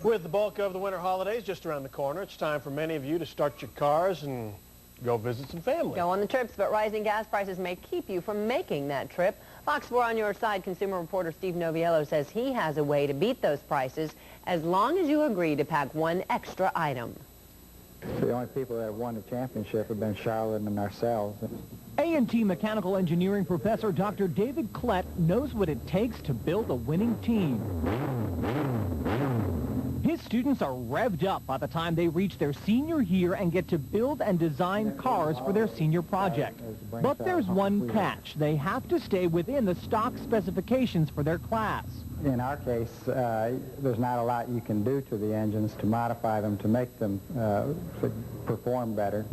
With the bulk of the winter holidays just around the corner, it's time for many of you to start your cars and go visit some family. Go on the trips, but rising gas prices may keep you from making that trip. Fox 4 on your side consumer reporter Steve Noviello says he has a way to beat those prices as long as you agree to pack one extra item. The only people that have won the championship have been Charlotte and ourselves. A&T mechanical engineering professor Dr. David Klett knows what it takes to build a winning team. His students are revved up by the time they reach their senior year and get to build and design cars for their senior project. But there's one catch. They have to stay within the stock specifications for their class. In our case, there's not a lot you can do to the engines to modify them to make them perform better.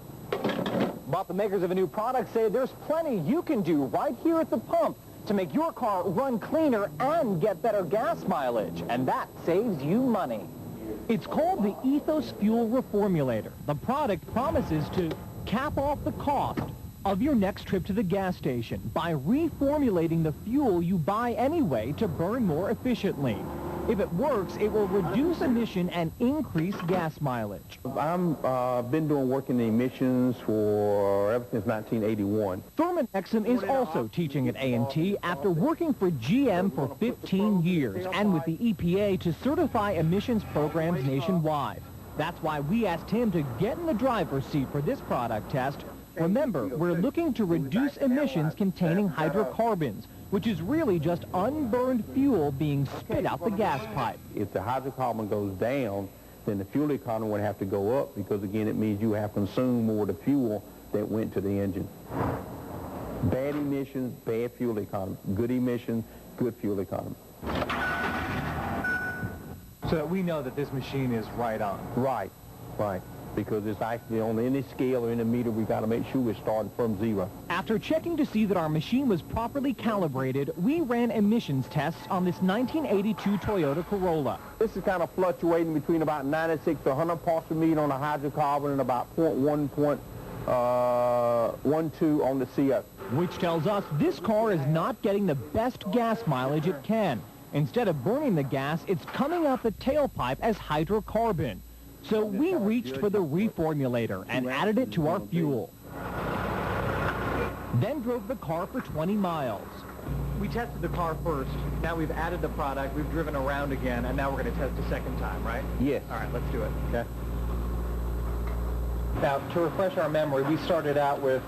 But the makers of a new product say there's plenty you can do right here at the pump to make your car run cleaner and get better gas mileage, and that saves you money. It's called the Ethos Fuel Reformulator. The product promises to cap off the cost of your next trip to the gas station by reformulating the fuel you buy anyway to burn more efficiently. If it works, it will reduce emission and increase gas mileage. I've been doing work in the emissions for ever since 1981. Thurman Exum is also teaching at A&T after working for GM for 15 years and with the EPA to certify emissions programs nationwide. That's why we asked him to get in the driver's seat for this product test. Remember, we're looking to reduce emissions containing hydrocarbons, which is really just unburned fuel being spit out the gas pipe. If the hydrocarbon goes down, then the fuel economy would have to go up because, again, it means you have consumed more of the fuel that went to the engine. Bad emissions, bad fuel economy. Good emissions, good fuel economy. So that we know that this machine is right on. Right, right. Because it's actually on any scale or any meter, we've got to make sure we're starting from zero. After checking to see that our machine was properly calibrated, we ran emissions tests on this 1982 Toyota Corolla. This is kind of fluctuating between about 96 to 100 parts per million on the hydrocarbon and about 0.12 on the CO. Which tells us this car is not getting the best gas mileage it can. Instead of burning the gas, it's coming out the tailpipe as hydrocarbon. So we reached for the reformulator and added it to our fuel. Then drove the car for 20 miles. We tested the car first. Now we've added the product. We've driven around again, and now we're going to test a second time, right? Yes. All right, let's do it. Okay. Now, to refresh our memory, we started out with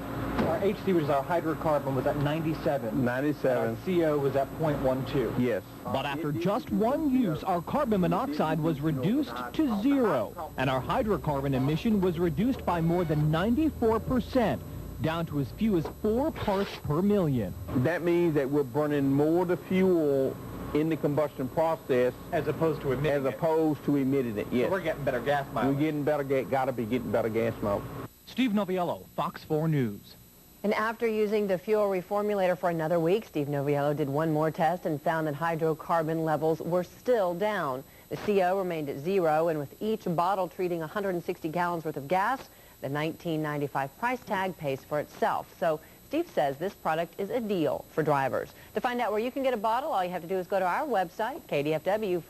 our HC, which is our hydrocarbon, was at 97. 97. Our CO was at 0.12. Yes. But after just one use, our carbon monoxide was reduced to 0, and our hydrocarbon emission was reduced by more than 94%, down to as few as 4 parts per million. That means that we're burning more of the fuel in the combustion process As opposed to emitting it, yes. So we're getting better gas mileage. We're getting better, gotta be getting better gas mileage. Steve Noviello, Fox 4 News. And after using the fuel reformulator for another week, Steve Noviello did one more test and found that hydrocarbon levels were still down. The CO remained at 0, and with each bottle treating 160 gallons worth of gas, the $19.95 price tag pays for itself. So Steve says this product is a deal for drivers. To find out where you can get a bottle, all you have to do is go to our website, KDFW.